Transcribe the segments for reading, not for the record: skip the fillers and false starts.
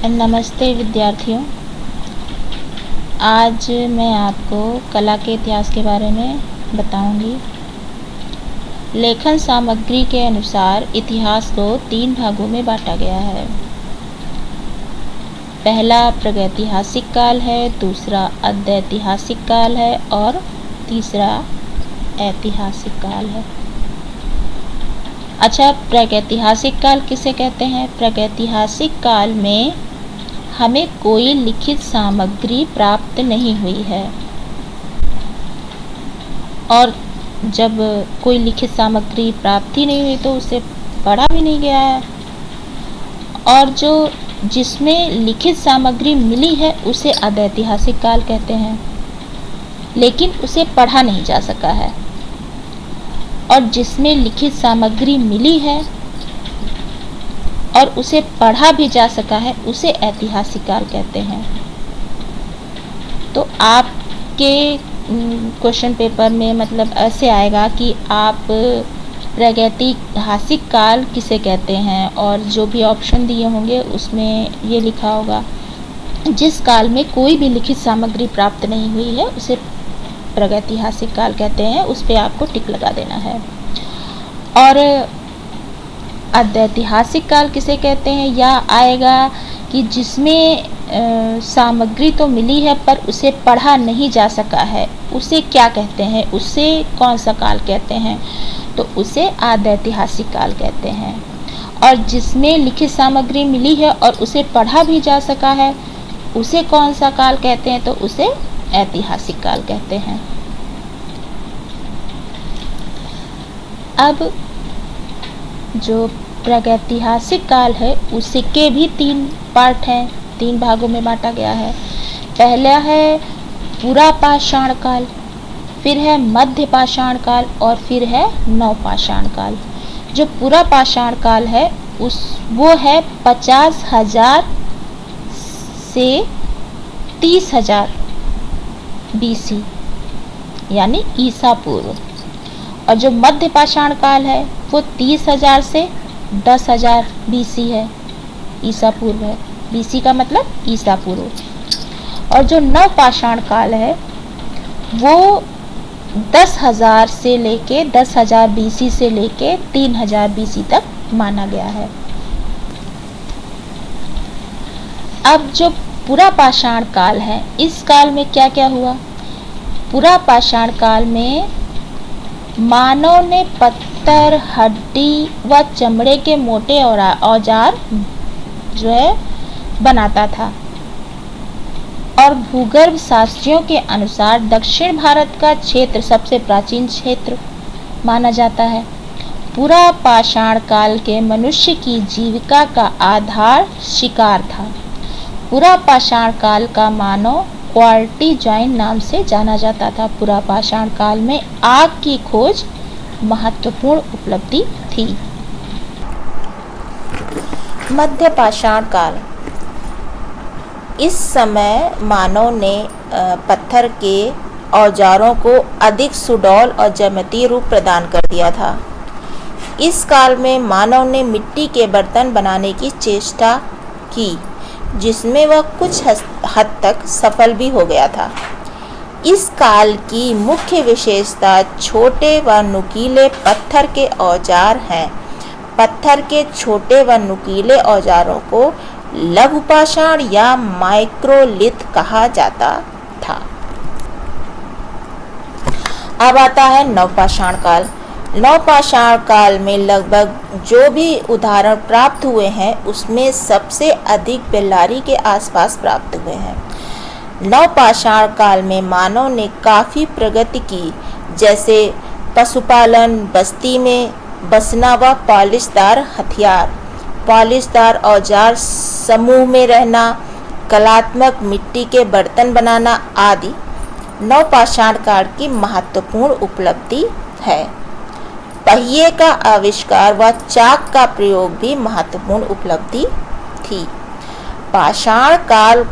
नमस्ते विद्यार्थियों। आज मैं आपको कला के इतिहास के बारे में बताऊंगी। लेखन सामग्री के अनुसार इतिहास को 3 भागों में बांटा गया है। पहला प्रागैतिहासिक काल है, दूसरा अद्यैतिहासिक काल है और तीसरा ऐतिहासिक काल है। अच्छा, प्रागैतिहासिक काल किसे कहते हैं? प्रागैतिहासिक काल में हमें कोई लिखित सामग्री प्राप्त नहीं हुई है, और जब कोई लिखित सामग्री प्राप्त ही नहीं हुई तो उसे पढ़ा भी नहीं गया है। और जो जिसमें लिखित सामग्री मिली है उसे अद्यैतिहासिक काल कहते हैं, लेकिन उसे पढ़ा नहीं जा सका है। और जिसमें लिखित सामग्री मिली है और उसे पढ़ा भी जा सका है उसे ऐतिहासिक काल कहते हैं। तो आपके क्वेश्चन पेपर में मतलब ऐसे आएगा कि आप प्रागैतिहासिक काल किसे कहते हैं, और जो भी ऑप्शन दिए होंगे उसमें ये लिखा होगा जिस काल में कोई भी लिखित सामग्री प्राप्त नहीं हुई है उसे प्रागैतिहासिक काल कहते हैं। उस पर आपको टिक लगा देना है। और अद्यैतिहासिक काल किसे कहते हैं, या आएगा कि जिसमें सामग्री तो मिली है पर उसे पढ़ा नहीं जा सका है, उसे क्या कहते हैं, उसे कौन सा काल कहते हैं? तो उसे अद्यैतिहासिक काल कहते हैं। और जिसमें लिखित सामग्री मिली है और उसे पढ़ा भी जा सका है उसे कौन सा काल कहते हैं? तो उसे ऐतिहासिक काल कहते हैं। अब जो प्रागैतिहासिक काल है उसके भी 3 पार्ट हैं, 3 भागों में बांटा गया है। पहला है पुरापाषाण काल, फिर है मध्य पाषाण काल और फिर है नवपाषाण काल। जो पुरापाषाण काल है वो है 50,000 से 30,000 BC यानी ईसा पूर्व। और जो मध्य पाषाण काल है वो 30,000 से 10,000 BC है, ईसा पूर्व है। BC का मतलब ईसा पूर्व। और जो नवपाषाण काल है वो 10,000 से लेके 10,000 BC से लेके 3,000 BC तक माना गया है। अब जो पुरापाषाण काल है, इस काल में क्या क्या हुआ? पुरापाषाण काल में मानव ने पत्थर, हड्डी व चमड़े के मोटे औजार जो है बनाता था। और भूगर्भ शास्त्रियों के अनुसार दक्षिण भारत का क्षेत्र सबसे प्राचीन क्षेत्र माना जाता है। पुरापाषाण काल के मनुष्य की जीविका का आधार शिकार था। पुरापाषाण काल का मानव क्वार्टी जॉइन नाम से जाना जाता था। पुरापाषाण काल में आग की खोज महत्वपूर्ण उपलब्धि थी। मध्य पाषाण काल, इस समय मानव ने पत्थर के औजारों को अधिक सुडौल और ज्यामितीय रूप प्रदान कर दिया था। इस काल में मानव ने मिट्टी के बर्तन बनाने की चेष्टा की, जिसमें वह कुछ हद तक सफल भी हो गया था। इस काल की मुख्य विशेषता छोटे व नुकीले पत्थर के औजार हैं। पत्थर के छोटे व नुकीले औजारों को लघुपाषाण या माइक्रोलिथ कहा जाता था। अब आता है नवपाषाण काल। नवपाषाण काल में लगभग जो भी उदाहरण प्राप्त हुए हैं उसमें सबसे अधिक बेल्लारी के आसपास प्राप्त हुए हैं। नवपाषाण काल में मानव ने काफ़ी प्रगति की, जैसे पशुपालन, बस्ती में बसना व पॉलिशदार हथियार, पॉलिशदार औजार समूह में रहना, कलात्मक मिट्टी के बर्तन बनाना आदि नवपाषाण काल की महत्वपूर्ण उपलब्धि है। पहिए का आविष्कार व चाक का प्रयोग भी महत्वपूर्ण उपलब्धि थी। पाषाण काल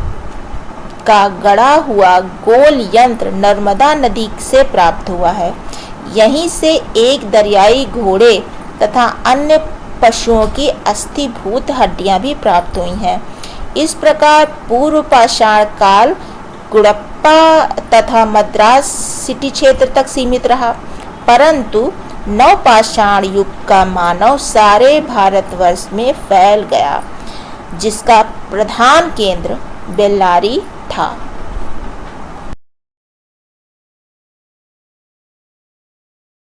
का गढ़ा हुआ गोल यंत्र नर्मदा नदी से प्राप्त हुआ है। यहीं से एक दरियाई घोड़े तथा अन्य पशुओं की अस्थीभूत हड्डियां भी प्राप्त हुई हैं। इस प्रकार पूर्व पाषाण काल गुड़प्पा तथा मद्रास सिटी क्षेत्र तक सीमित रहा, परंतु नवपाषाण युग का मानव सारे भारतवर्ष में फैल गया, जिसका प्रधान केंद्र बेल्लारी था।